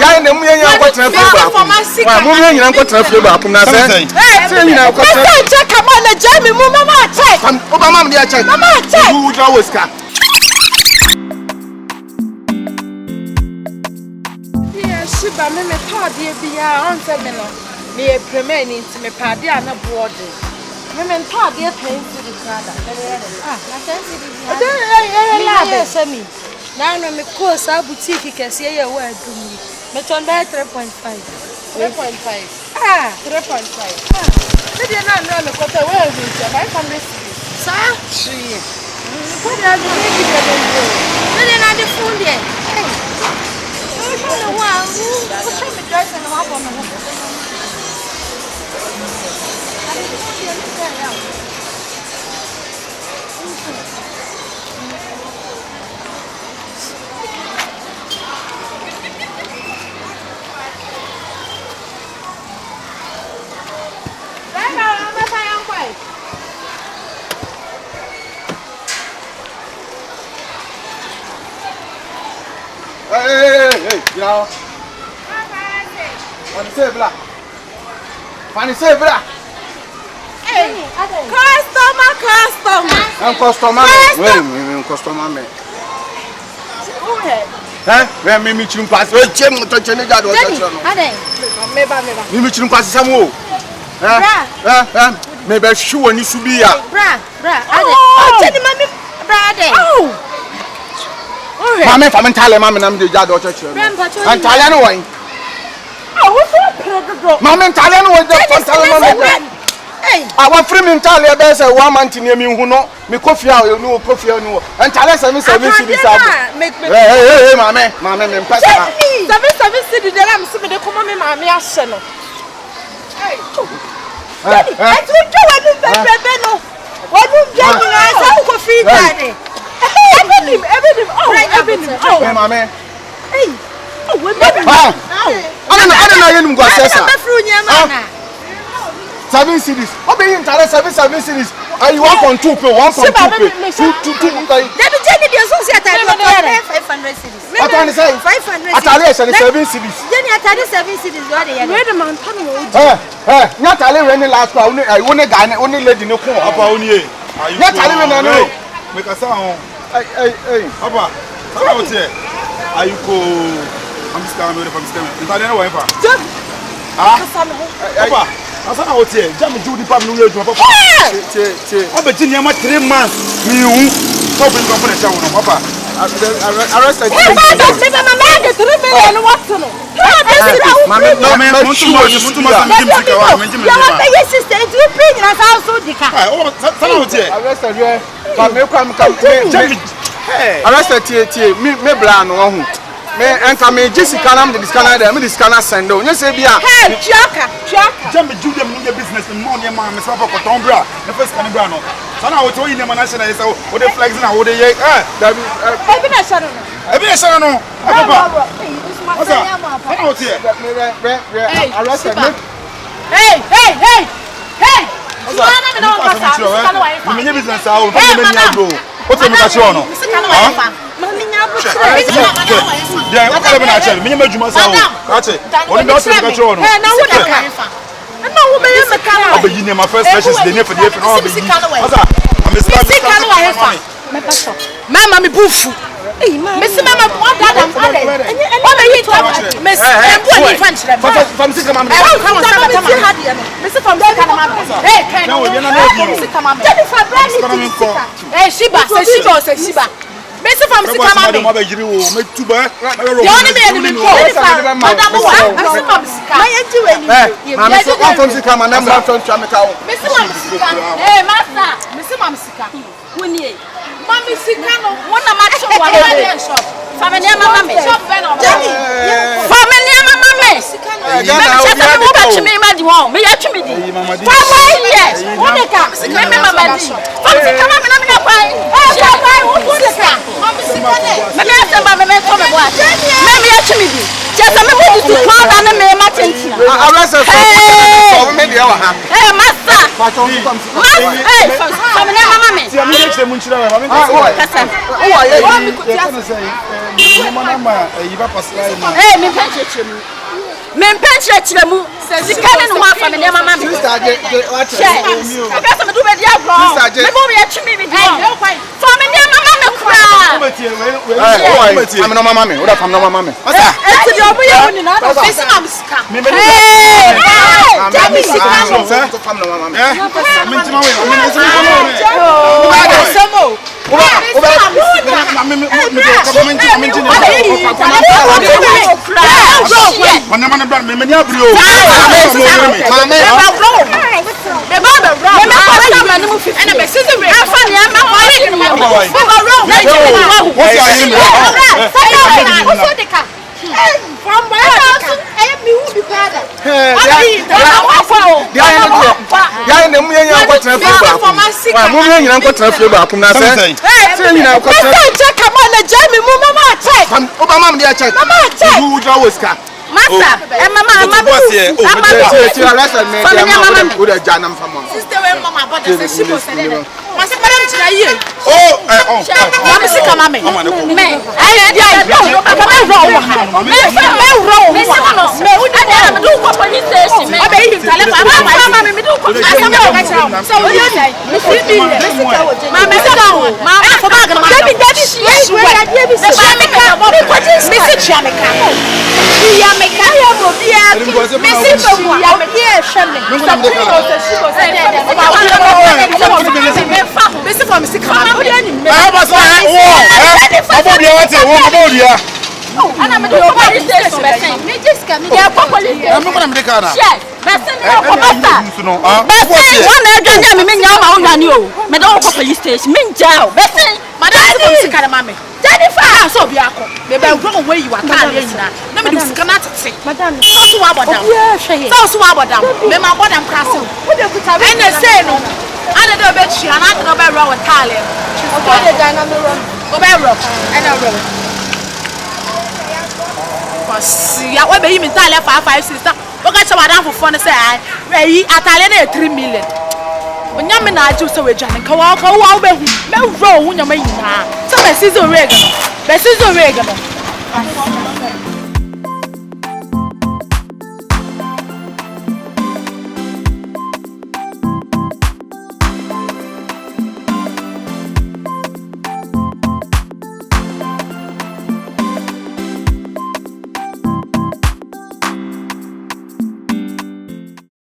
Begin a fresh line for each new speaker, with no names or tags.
ya na mu yenya ko tena fie ba wa mu yenya ko tena fie ba na se se nyina ko tena
check come on na jam mu mama check
Obama me check
mama check
you draw Oscar
yeah shiba me tade bia on se me no me premier ni nti me pade ana board me tade pensi di kada na pensi di la se mi na no me ko sa boutique kese ye wa adumi me ton ba 3.5 3.5 me dey na no me ko te we do je 500 sa shi ko dey do me di me dey na di phone dey no wa o show me dress and wa for me
Hey, you know. Funny say bla.
Hey, customer.
I'm customer. Wait, customer me.
Who head?
Huh? When me chim pass, we chem to chene ga do touch no.
Ade. Meba.
Me chim pass sam o. Me be hwe wani su bi ya.
Bra. Ade. Oh, cheni mami. Bra ade. Oh.
Mama fa men tale mama nam de ja do touch no. An tale no wan.
Oh, what's up?
Mama tale no wan de tale mama.
Hey.
Our free mental be say 1 month ni mi hu no me kofia no kofia no entale 7 cedis ab hey mama me mpasa
7 cedis de la me se me de komo me mama ahye no hey et wo do wanu bebe no wanu bebe na sa ko free garden everything oh
mama
hey oh we baby
ana na yenum go accessa
be fru nyama na
7 cedis. Obe entire 7 cedis. Are you 1.2 pe 1.2 pe 2 kai.
David Jenny dey so say atare 500 cedis.
Atare say 500. Atare say 7 cedis.
Jenny atare 7 cedis what dey here. Where the man tan wo.
Nya atare we ni last one oni guy ni oni lady ni kun
Papa oni e.
Nya atare we na no.
Make us on.
Hey.
Papa, how about here? Ayuko. I'm scamming from scamming. Entale na wa fa. Papa. Asa na wotie jam judi pam no yeju papa che obeji ne ma 3 months mi hu so bin go finish awon papa arrested
mama get 3 million what no
muntu ma mi mzika wa menji mi
ya wa ye sister you bring na sa so dika
sa na wotie
arrested we ba me kwam kam arrested tie me bra no hu me enka me Jessica nam de scanner there me the scanner send o nye se bia
hey chaka
jam judi am no business no ne ma me sa for kotombra na first scanner bra no so na woto yi ne ma na share say o de flex na o de ye
that
be na share no
papa asa na woto ye
arrested me
hey so na me no go sa scanner wa fa
me business a o me me agro o to me ka share no
mami nya bu
yeah o kale me na share me me juma sa o ka che o ni do se ka share no
na wo de ka na wo me ye me ka no
obeyi ne ma first specials de ne for the no obeyi asa am start
me pastor mama me bufu me se mama what that am ale obeyi to me se embu ani fan chire
fam sika mama
me se fam sika na mama hey kai no me se kama me Jennifer Brandy hey Shiba Mr. From Sikama,
me yiri wo me tuba
the only man in the world, Madam Wa, Mr. From Sikama,
mama so from Sikama na mba from Chameka.
Mr. From Sikama, hey master, Mr. From Sikama, wuni, Mami Sikano, one of my shop, one shop, family mama me, shop family mama me, Sikano, me mad one, me yachi me di, 5 years, one ka, me mama di, from Sikama me na me buy, me say me to me boy. Me yachi me di. Just me put to call and me ma tentina.
Arrested for me dey wa ha.
Hey master. Hey, family mama me.
ti am ye che mu nchira wa me
kasa.
O wa ye.
Hey, me pension. Men pension mu. Says can no one family mama.
Sister je what?
Because I'm doing the abroad. Me bo me achi me with you. Family mama no cry.
I'm no mama me. Oda fam no mama me. Masa.
Eti di obu ye woni na. Besi mam sika. Hey! Tell me sika no.
Fam no mama me.
Mintima we.
Yeah, what be him in Italy 5 sister. What got you madam for fun say I Italian 3 million. When you mean I do so with John and Kawa be no row when you mean. So my sister Reagan. My sister Reagan.